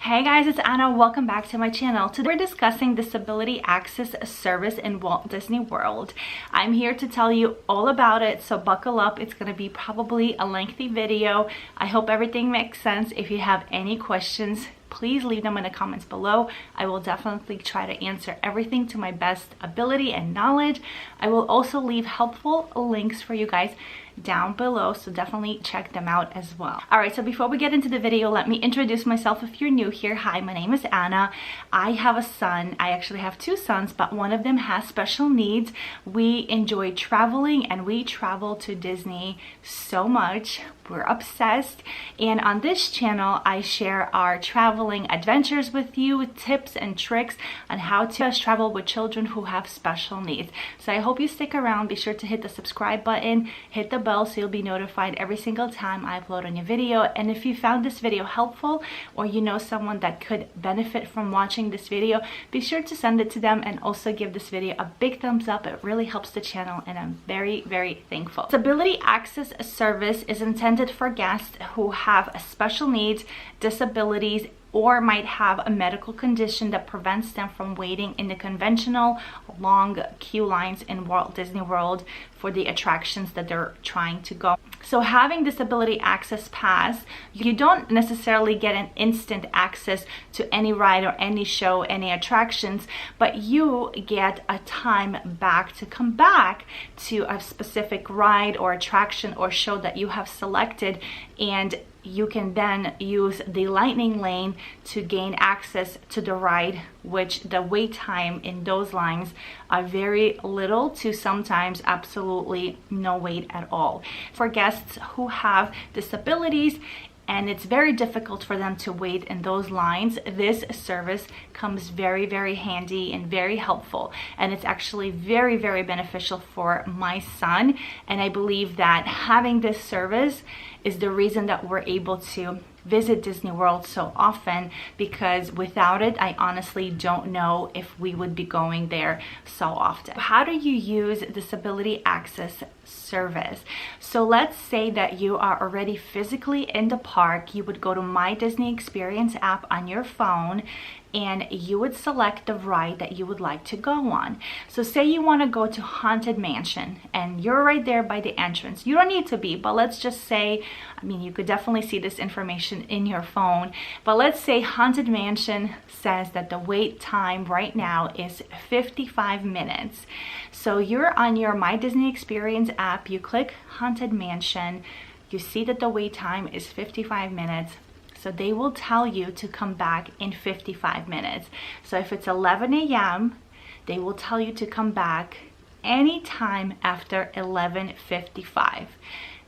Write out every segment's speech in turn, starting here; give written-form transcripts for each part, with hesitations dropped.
Hey guys, it's Anna. Welcome back to my channel. Today we're discussing Disability Access Service in Walt Disney World. I'm here to tell you all about it, so buckle up. It's going to be probably a lengthy video. I hope everything makes sense. If you have any questions, please leave them in the comments below. I will definitely try to answer everything to my best ability and knowledge. I will also leave helpful links for you guys down below, so definitely check them out as well. All right, so before we get into the video, let me introduce myself if you're new here. Hi, my name is Anna. I have a son. I actually have two sons, but one of them has special needs. We enjoy traveling and we travel to Disney so much. We're obsessed, and on this channel I share our traveling adventures with you, tips and tricks on how to travel with children who have special needs. So I hope you stick around. Be sure to hit the subscribe button, hit the bell so you'll be notified every single time I upload a new video. And if you found this video helpful, or you know someone that could benefit from watching this video, be sure to send it to them, and also give this video a big thumbs up. It really helps the channel and I'm very thankful. Disability Access Service is intended for guests who have special needs, disabilities, or might have a medical condition that prevents them from waiting in the conventional long queue lines in Walt Disney World for the attractions that they're trying to go. So having Disability Access Pass, you don't necessarily get an instant access to any ride or any show, any attractions, but you get a time back to come back to a specific ride or attraction or show that you have selected, and you can then use the Lightning Lane to gain access to the ride, which the wait time in those lines are very little to sometimes absolutely no wait at all. For guests who have disabilities and it's very difficult for them to wait in those lines, this service comes very handy and very helpful, and it's actually very beneficial for my son. And I believe that having this service is the reason that we're able to visit Disney World so often, because without it, I honestly don't know if we would be going there so often. How do you use Disability Access Service? So let's say that you are already physically in the park. You would go to My Disney Experience app on your phone, and you would select the ride that you would like to go on. So say you want to go to Haunted Mansion and you're right there by the entrance. You don't need to be, but let's just say, I mean, you could definitely see this information in your phone, but let's say Haunted Mansion says that the wait time right now is 55 minutes. So you're on your My Disney Experience app, you click Haunted Mansion, you see that the wait time is 55 minutes. So they will tell you to come back in 55 minutes. So if it's 11 a.m., they will tell you to come back anytime after 11:55.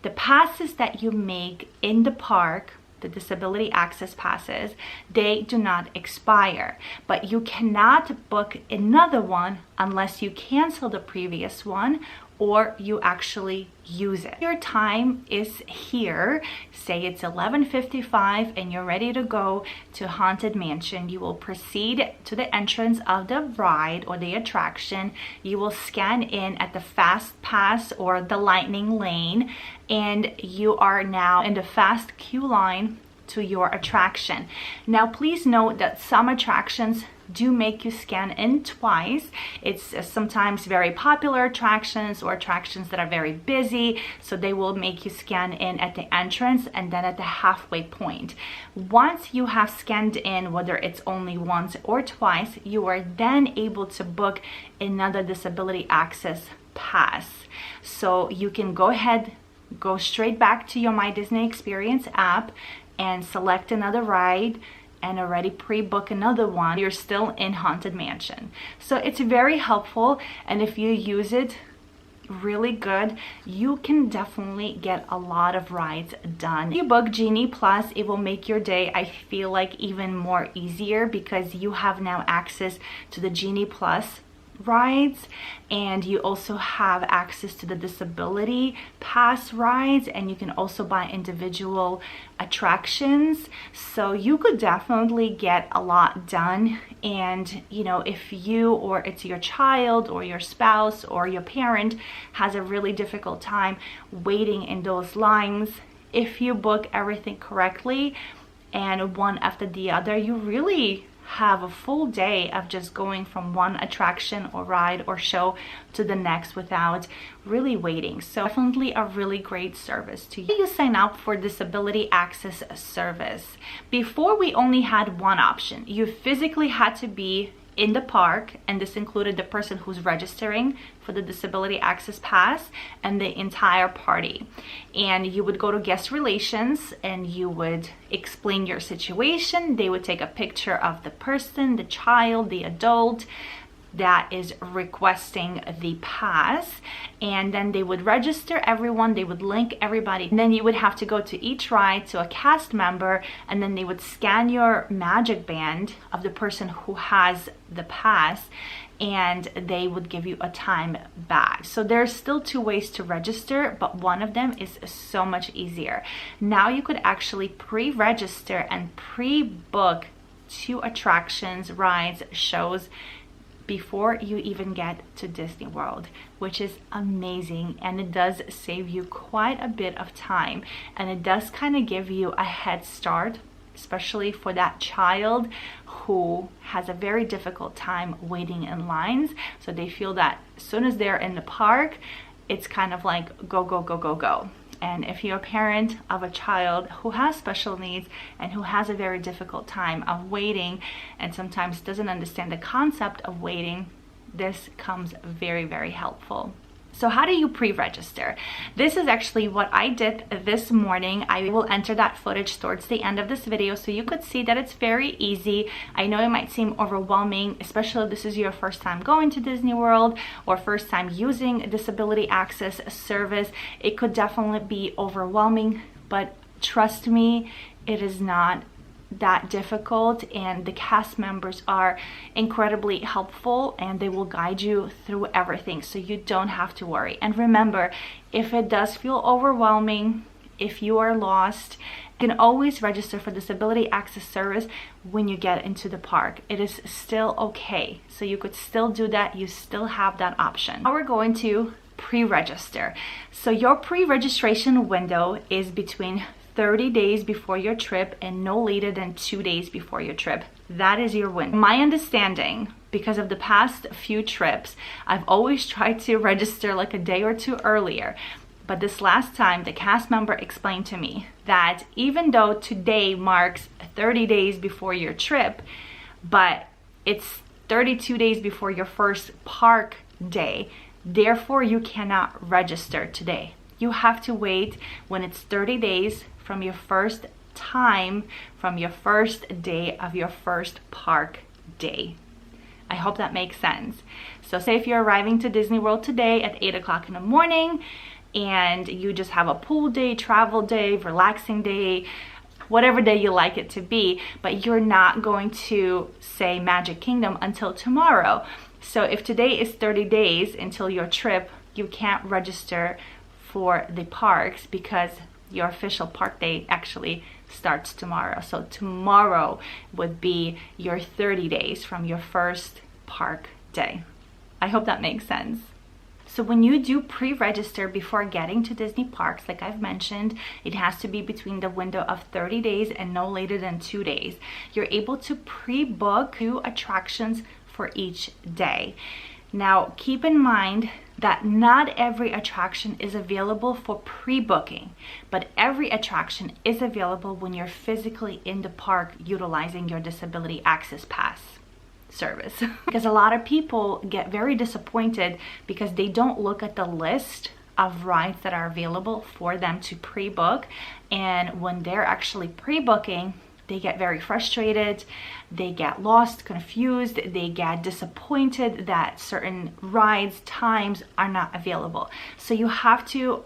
The passes that you make in the park, the Disability Access Passes, they do not expire, but you cannot book another one unless you cancel the previous one or you actually use it. Your time is here. Say it's 11:55 and you're ready to go to Haunted Mansion. You will proceed to the entrance of the ride or the attraction. You will scan in at the Fast Pass or the Lightning Lane, and you are now in the fast queue line to your attraction. Now please note that some attractions do make you scan in twice. It's sometimes very popular attractions or attractions that are very busy, so they will make you scan in at the entrance and then at the halfway point. Once you have scanned in, whether it's only once or twice, you are then able to book another Disability Access Pass. So you can go ahead, go straight back to your My Disney Experience app and select another ride and already pre-book another one. You're still in Haunted Mansion. So it's very helpful, and if you use it really good, you can definitely get a lot of rides done. If you book Genie Plus, it will make your day, I feel like, even more easier, because you have now access to the Genie Plus rides, and you also have access to the Disability Pass rides, and you can also buy individual attractions. So you could definitely get a lot done. And you know, if you, or it's your child or your spouse or your parent, has a really difficult time waiting in those lines, if you book everything correctly, and one after the other, you really have a full day of just going from one attraction or ride or show to the next without really waiting. So definitely a really great service to you. You sign up for Disability Access Service. Before, we only had one option. You physically had to be in the park, and this included the person who's registering for the Disability Access Pass and the entire party. And you would go to guest relations and you would explain your situation. They would take a picture of the person, the child, the adult that is requesting the pass, and then they would register everyone, they would link everybody, and then you would have to go to each ride to a cast member, and then they would scan your magic band of the person who has the pass, and they would give you a time back. So there's still two ways to register, but one of them is so much easier. Now you could actually pre-register and pre-book 2 attractions, rides, shows before you even get to Disney World, which is amazing, and it does save you quite a bit of time, and it does kind of give you a head start, especially for that child who has a very difficult time waiting in lines. So they feel that as soon as they're in the park, it's kind of like go, go, go, go, go. And if you're a parent of a child who has special needs and who has a very difficult time of waiting and sometimes doesn't understand the concept of waiting, this comes very, very helpful. So how do you pre-register? This is actually what I did this morning. I will enter that footage towards the end of this video so you could see that it's very easy. I know it might seem overwhelming, especially if this is your first time going to Disney World or first time using Disability Access Service. It could definitely be overwhelming, but trust me, it is not that difficult, and the cast members are incredibly helpful and they will guide you through everything, so you don't have to worry. And remember, if it does feel overwhelming, if you are lost, you can always register for Disability Access Service when you get into the park. It is still okay, so you could still do that. You still have that option. Now we're going to pre-register. So your pre-registration window is between 30 days before your trip and no later than 2 days before your trip. That is your window. My understanding, because of the past few trips, I've always tried to register like a day or two earlier. But this last time, the cast member explained to me that even though today marks 30 days before your trip, but it's 32 days before your first park day, therefore you cannot register today. You have to wait when it's 30 days from your first time, from your first day of your first park day. I hope that makes sense. So say if you're arriving to Disney World today at 8 o'clock in the morning and you just have a pool day, travel day, relaxing day, whatever day you like it to be, but you're not going to say Magic Kingdom until tomorrow. So if today is 30 days until your trip, you can't register for the parks because your official park day actually starts tomorrow. So tomorrow would be your 30 days from your first park day. I hope that makes sense. So when you do pre-register before getting to Disney parks, like I've mentioned, it has to be between the window of 30 days and no later than 2 days. You're able to pre-book 2 attractions for each day. Now, keep in mind that not every attraction is available for pre-booking, but every attraction is available when you're physically in the park utilizing your Disability Access Pass service. Because a lot of people get very disappointed because they don't look at the list of rides that are available for them to pre-book, and when they're actually pre-booking, they get very frustrated, they get lost, confused, they get disappointed that certain rides, times are not available. So you have to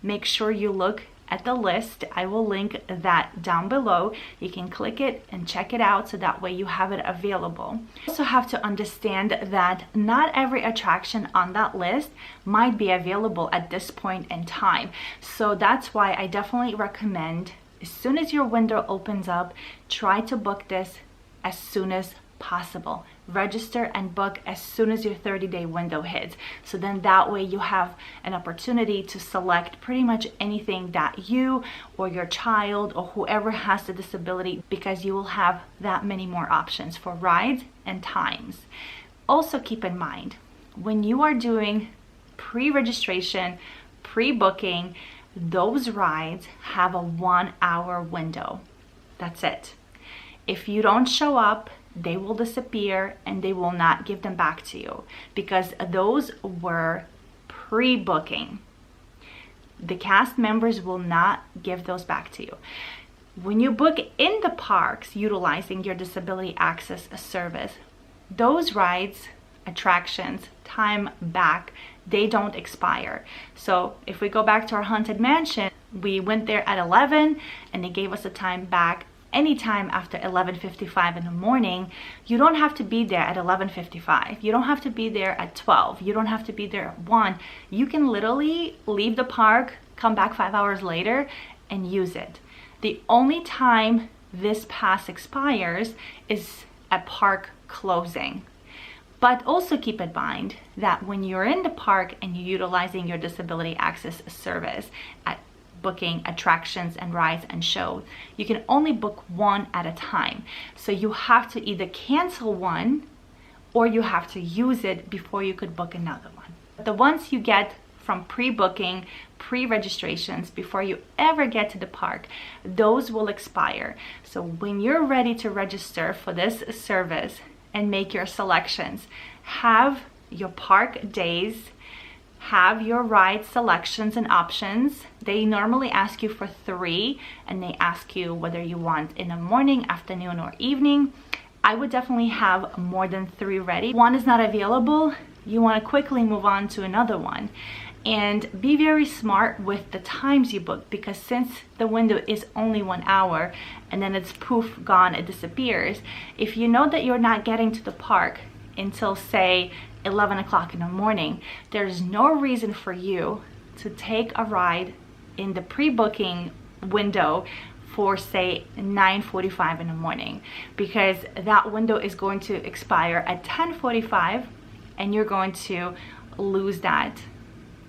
make sure you look at the list. I will link that down below. You can click it and check it out so that way you have it available. You also have to understand that not every attraction on that list might be available at this point in time. So that's why I definitely recommend, as soon as your window opens up, try to book this as soon as possible. Register and book as soon as your 30-day window hits. So then that way you have an opportunity to select pretty much anything that you or your child or whoever has the disability, because you will have that many more options for rides and times. Also keep in mind, when you are doing pre-registration, pre-booking, those rides have a 1 hour window. That's it. If you don't show up, they will disappear and they will not give them back to you, because those were pre-booking. The cast members will not give those back to you. When you book in the parks utilizing your disability access service, those rides, attractions, time back, they don't expire. So if we go back to our Haunted Mansion, we went there at 11 and they gave us a time back anytime after 11:55 in the morning. You don't have to be there at 11:55. You don't have to be there at 12. You don't have to be there at 1. You can literally leave the park, come back 5 hours later and use it. The only time this pass expires is at park closing. But also keep in mind that when you're in the park and you're utilizing your disability access service at booking attractions and rides and shows, you can only book one at a time. So you have to either cancel one or you have to use it before you could book another one. The ones you get from pre-booking, pre-registrations, before you ever get to the park, those will expire. So when you're ready to register for this service and make your selections, have your park days, have your ride selections and options. They normally ask you for 3, and they ask you whether you want in the morning, afternoon, or evening. I would definitely have more than 3 ready. One is not available, you want to quickly move on to another one. And be very smart with the times you book, because since the window is only 1 hour and then it's poof, gone, it disappears. If you know that you're not getting to the park until say 11 o'clock in the morning, there's no reason for you to take a ride in the pre-booking window for say 9:45 in the morning, because that window is going to expire at 10:45 and you're going to lose that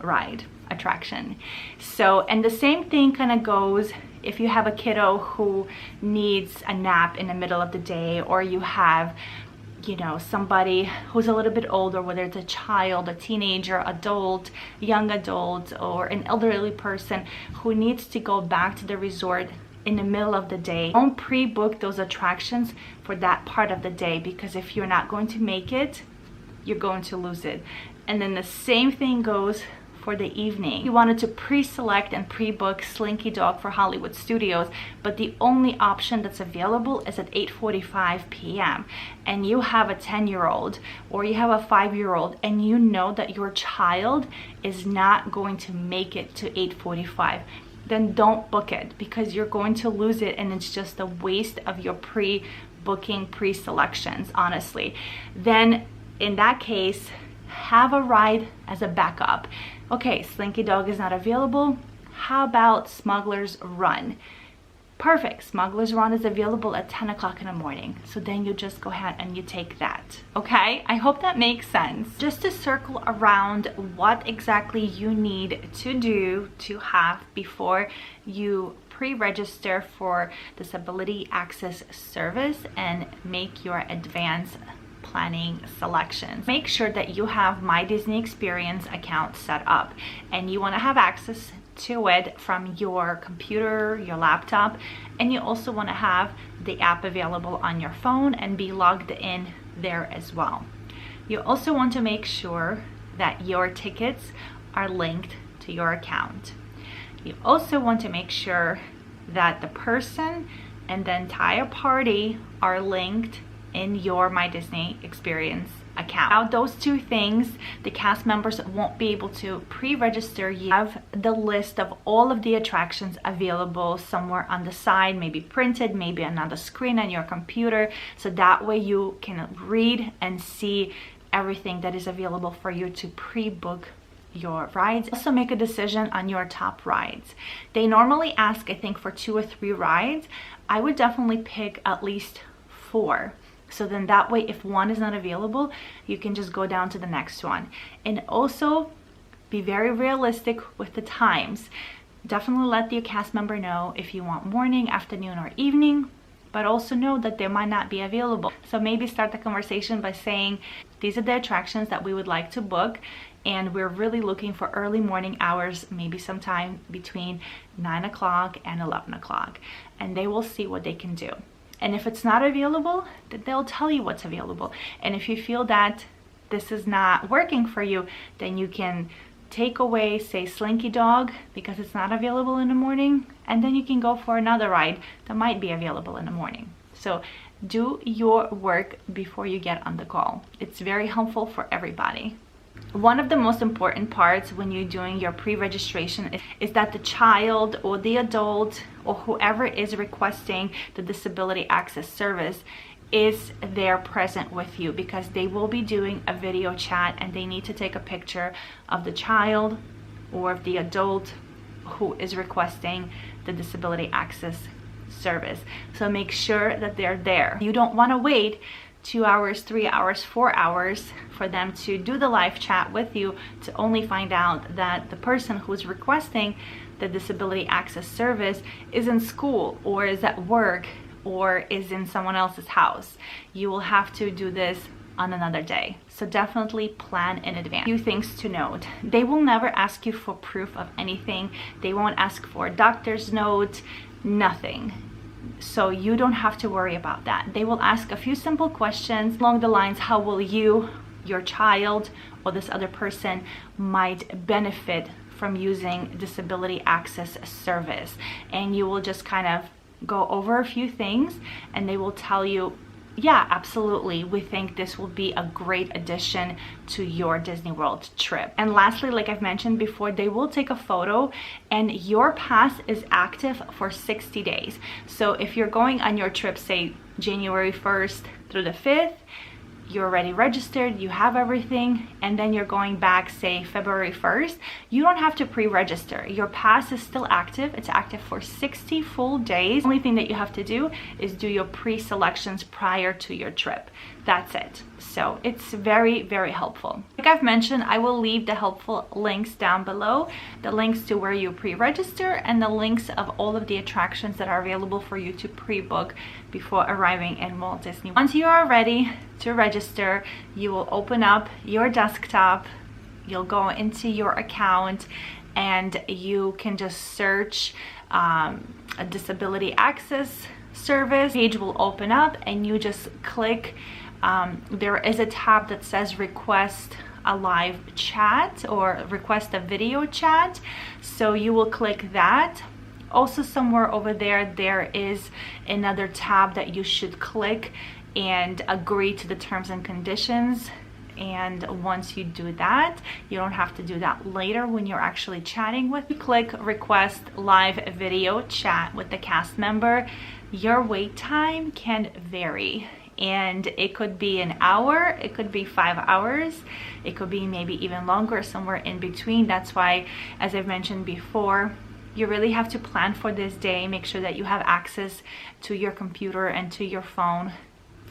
ride attraction. So, and the same thing kind of goes if you have a kiddo who needs a nap in the middle of the day, or you have, you know, somebody who's a little bit older, whether it's a child, a teenager, adult, young adult, or an elderly person who needs to go back to the resort in the middle of the day. Don't pre-book those attractions for that part of the day, because if you're not going to make it, you're going to lose it. And then the same thing goes for the evening. You wanted to pre-select and pre-book Slinky Dog for Hollywood Studios, but the only option that's available is at 8:45 p.m. and you have a 10-year-old or you have a 5-year-old and you know that your child is not going to make it to 8:45, then don't book it, because you're going to lose it and it's just a waste of your pre-booking, pre-selections, honestly. Then in that case, have a ride as a backup. Okay, Slinky Dog is not available. How about Smuggler's Run? Perfect. Smuggler's Run is available at 10 o'clock in the morning. So then you just go ahead and you take that. Okay, I hope that makes sense. Just to circle around what exactly you need to do to have before you pre-register for Disability Access Service and make your advanced planning selections. Make sure that you have My Disney Experience account set up, and you want to have access to it from your computer, your laptop, and you also want to have the app available on your phone and be logged in there as well. You also want to make sure that your tickets are linked to your account. You also want to make sure that the person and the entire party are linked in your My Disney Experience account. Now, those two things, the cast members won't be able to pre-register. You have the list of all of the attractions available somewhere on the side, maybe printed, maybe on the screen on your computer, so that way you can read and see everything that is available for you to pre-book your rides. Also make a decision on your top rides. They normally ask, I think, for 2 or 3 rides. I would definitely pick at least 4. So then that way, if one is not available, you can just go down to the next one. And also be very realistic with the times. Definitely let the cast member know if you want morning, afternoon, or evening, but also know that they might not be available. So maybe start the conversation by saying, these are the attractions that we would like to book, and we're really looking for early morning hours, maybe sometime between 9 o'clock and 11 o'clock. And they will see what they can do. And if it's not available, then they'll tell you what's available. And if you feel that this is not working for you, then you can take away, say, Slinky Dog, because it's not available in the morning, and then you can go for another ride that might be available in the morning. So do your work before you get on the call. It's very helpful for everybody. One of the most important parts when you're doing your pre-registration is that the child or the adult or whoever is requesting the disability access service is there present with you, because they will be doing a video chat and they need to take a picture of the child or of the adult who is requesting the disability access service. So make sure that they're there. You don't want to wait 2 hours, 3 hours, 4 hours for them to do the live chat with you to only find out that the person who's requesting the disability access service is in school or is at work or is in someone else's house. You will have to do this on another day. So definitely plan in advance. Few things to note. They will never ask you for proof of anything. They won't ask for a doctor's note, nothing. So you don't have to worry about that. They will ask a few simple questions along the lines, how will you, your child, or this other person might benefit from using disability access service? And you will just kind of go over a few things and they will tell you, yeah, absolutely, we think this will be a great addition to your Disney World trip. And lastly, like I've mentioned before, they will take a photo and your pass is active for 60 days. So if you're going on your trip, say January 1st through the 5th, you're already registered, you have everything, and then you're going back, say February 1st, you don't have to pre-register. Your pass is still active. It's active for 60 full days. The only thing that you have to do is do your pre-selections prior to your trip. That's it. So it's very, very helpful. Like I've mentioned, I will leave the helpful links down below, the links to where you pre-register and the links of all of the attractions that are available for you to pre-book before arriving in Walt Disney. Once you are ready to register, you will open up your desktop, you'll go into your account, and you can just search a disability access service. Page will open up and you just click. There is a tab that says request a live chat or request a video chat. So you will click that. Also somewhere over there, there is another tab that you should click and agree to the terms and conditions. And once you do that, you don't have to do that later when you're actually chatting with. You click request live video chat with the cast member. Your wait time can vary, and it could be an hour, it could be 5 hours, it could be maybe even longer, somewhere in between. That's why, as I've mentioned before, you really have to plan for this day. Make sure that you have access to your computer and to your phone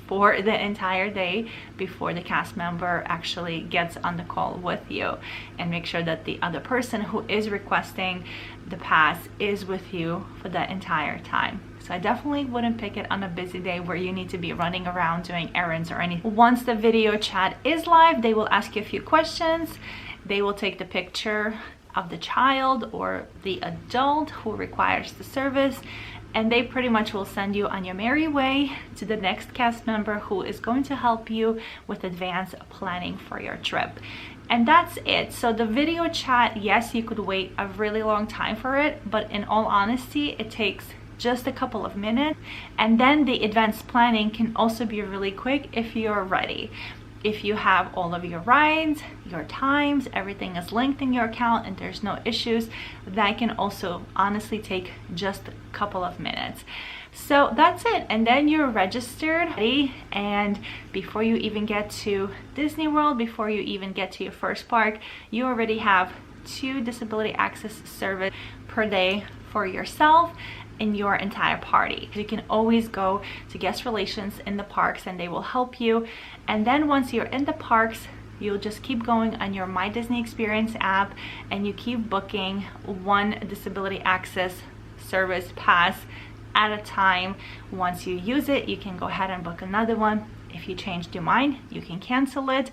for the entire day before the cast member actually gets on the call with you, and make sure that the other person who is requesting the pass is with you for the entire time. So I definitely wouldn't pick it on a busy day where you need to be running around doing errands or anything. Once the video chat is live, they will ask you a few questions. They will take the picture of the child or the adult who requires the service, and they pretty much will send you on your merry way to the next cast member who is going to help you with advanced planning for your trip. And that's it. So the video chat, yes, you could wait a really long time for it, but in all honesty, it takes just a couple of minutes. And then the advanced planning can also be really quick if you're ready. If you have all of your rides, your times, everything is linked in your account and there's no issues, that can also honestly take just a couple of minutes. So that's it, and then you're registered, and before you even get to Disney World, before you even get to your first park, you already have 2 disability access service per day for yourself. in your entire party. You can always go to guest relations in the parks and they will help you. And then once you're in the parks, you'll just keep going on your My Disney Experience app and you keep booking one disability access service pass at a time. Once you use it, you can go ahead and book another one. If you changed your mind, you can cancel it.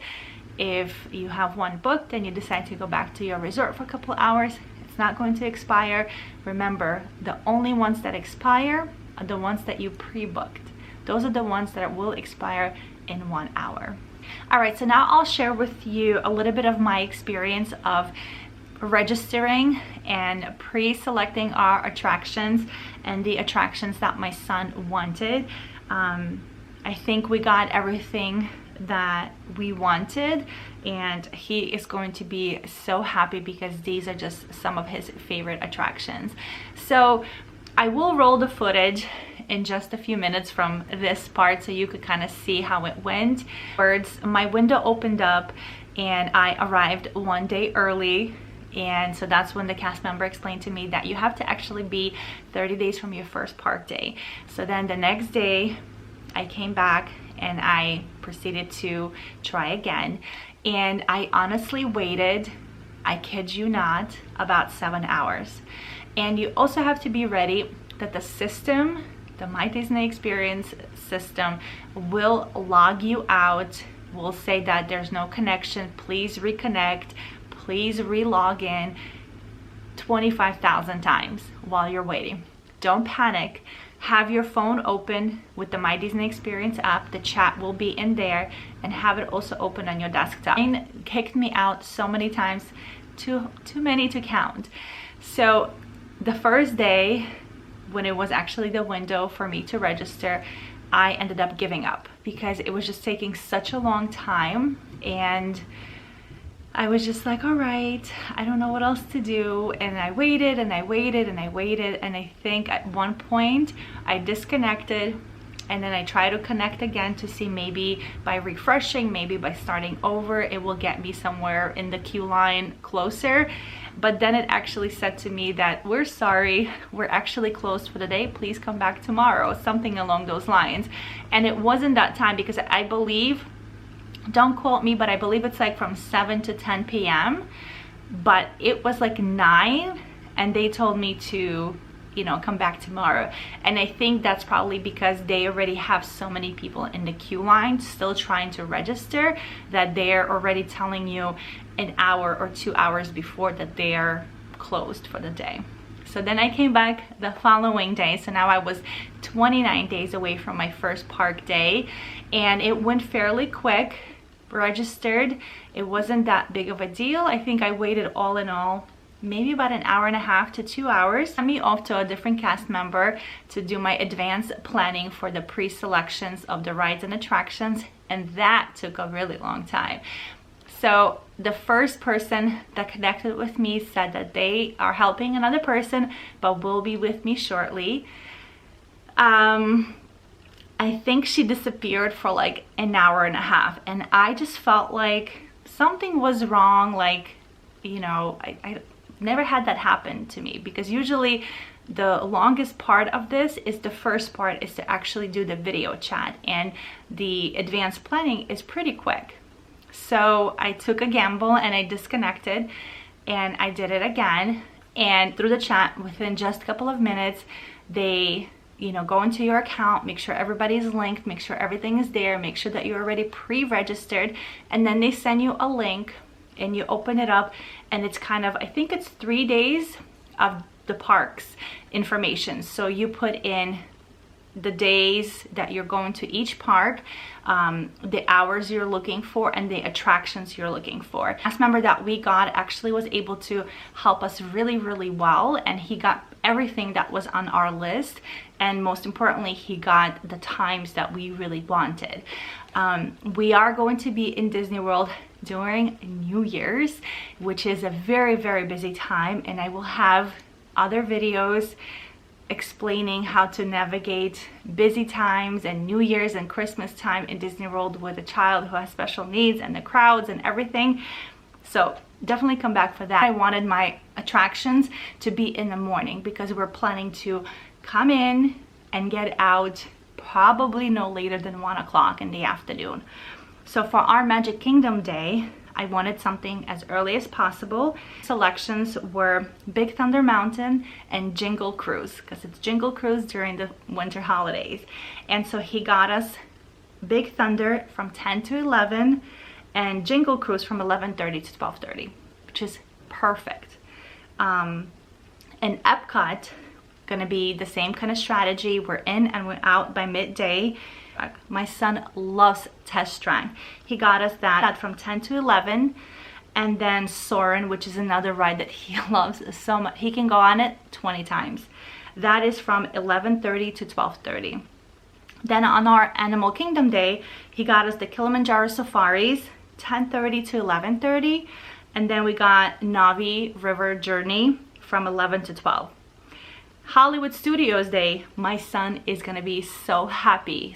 If you have one booked and you decide to go back to your resort for a couple hours, it's not going to expire. Remember, the only ones that expire are the ones that you pre-booked. Those are the ones that will expire in 1 hour. All right, so now I'll share with you a little bit of my experience of registering and pre-selecting our attractions and the attractions that my son wanted. I think we got everything that we wanted, and he is going to be so happy because these are just some of his favorite attractions. So I will roll the footage in just a few minutes from this part so you could kind of see how it went. My window opened up and I arrived 1 day early, and so that's when the cast member explained to me that you have to actually be 30 days from your first park day. So then the next day I came back and I proceeded to try again, and I honestly waited, I kid you not, about 7 hours. And you also have to be ready that the system, the My Disney Experience system, will log you out, will say that there's no connection, please reconnect, please re-log in 25,000 times while you're waiting. Don't panic. Have your phone open with the My Disney Experience app. The chat will be in there, and have it also open on your desktop. It kicked me out so many times, too many to count. So the first day, when it was actually the window for me to register, I ended up giving up because it was just taking such a long time, and I was just like, all right, I don't know what else to do. And I waited and I waited and I waited, and I think at one point I disconnected, and then I tried to connect again to see maybe by refreshing, maybe by starting over, it will get me somewhere in the queue line closer. But then it actually said to me that we're sorry, we're actually closed for the day, please come back tomorrow, something along those lines. And it wasn't that time because I believe, don't quote me, but I believe it's like from 7 to 10 p.m. But it was like 9 and they told me to, you know, come back tomorrow. And I think that's probably because they already have so many people in the queue line still trying to register that they're already telling you an hour or 2 hours before that they're closed for the day. So then I came back the following day. So now I was 29 days away from my first park day, and it went fairly quick. Registered, it wasn't that big of a deal. I think I waited all in all maybe about an hour and a half to 2 hours. Sent me off to a different cast member to do my advanced planning for the pre-selections of the rides and attractions, and that took a really long time. So the first person that connected with me said that they are helping another person but will be with me shortly. I think she disappeared for like an hour and a half, and I just felt like something was wrong. Like, you know, I never had that happen to me, because usually the longest part of this is the first part is to actually do the video chat, and the advanced planning is pretty quick. So I took a gamble and I disconnected and I did it again, and through the chat within just a couple of minutes they, you know, go into your account, make sure everybody's linked, make sure everything is there, make sure that you're already pre-registered, and then they send you a link and you open it up, and it's kind of, I think it's 3 days of the park's information. So you put in the days that you're going to each park, the hours you're looking for, and the attractions you're looking for. The cast member that we got actually was able to help us really well, and he got everything that was on our list, and most importantly he got the times that we really wanted. We are going to be in Disney World during New Year's, which is a very busy time, and I will have other videos explaining how to navigate busy times and New Year's and Christmas time in Disney World with a child who has special needs, and the crowds and everything. So definitely come back for that. I wanted my attractions to be in the morning because we're planning to come in and get out probably no later than 1 o'clock in the afternoon. So for our Magic Kingdom day, I wanted something as early as possible. Selections were Big Thunder Mountain and Jingle Cruise, because it's Jingle Cruise during the winter holidays. And so he got us Big Thunder from 10 to 11 and Jingle Cruise from 11:30 to 12:30, which is perfect. And Epcot, gonna be the same kind of strategy. We're in and we're out by midday. My son loves Test Track. He got us that from 10 to 11. And then Soarin', which is another ride that he loves so much. He can go on it 20 times. That is from 11:30 to 12:30. Then on our Animal Kingdom day, he got us the Kilimanjaro Safaris, 10:30 to 11:30. And then we got Navi River Journey from 11 to 12. Hollywood Studios day, my son is gonna be so happy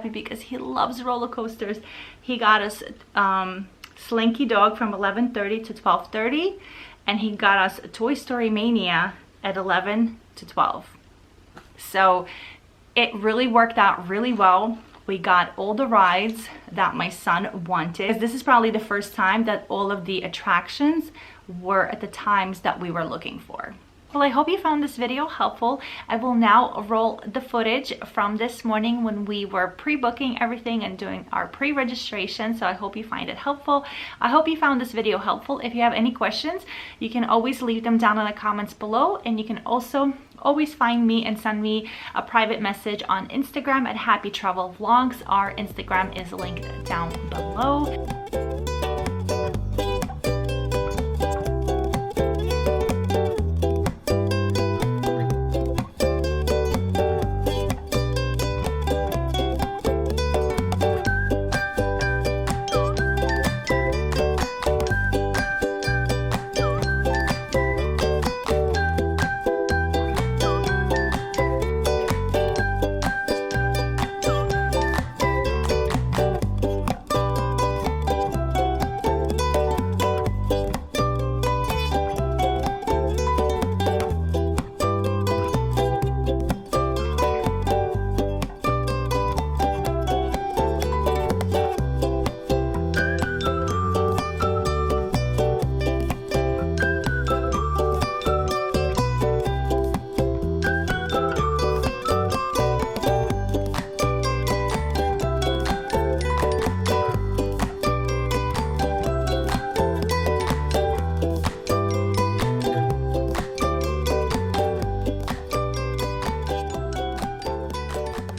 because he loves roller coasters. He got us Slinky Dog from 11:30 to 12:30, and he got us Toy Story Mania at 11 to 12. So it really worked out really well. We got all the rides that my son wanted. This is probably the first time that all of the attractions were at the times that we were looking for. Well, I hope you found this video helpful. I will now roll the footage from this morning when we were pre-booking everything and doing our pre-registration. So I hope you find it helpful. I hope you found this video helpful. If you have any questions, you can always leave them down in the comments below. And you can also always find me and send me a private message on Instagram at Happy Travel Vlogs. Our Instagram is linked down below.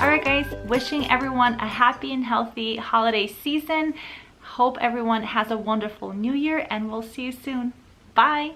Alright guys, wishing everyone a happy and healthy holiday season. Hope everyone has a wonderful new year, and we'll see you soon. Bye!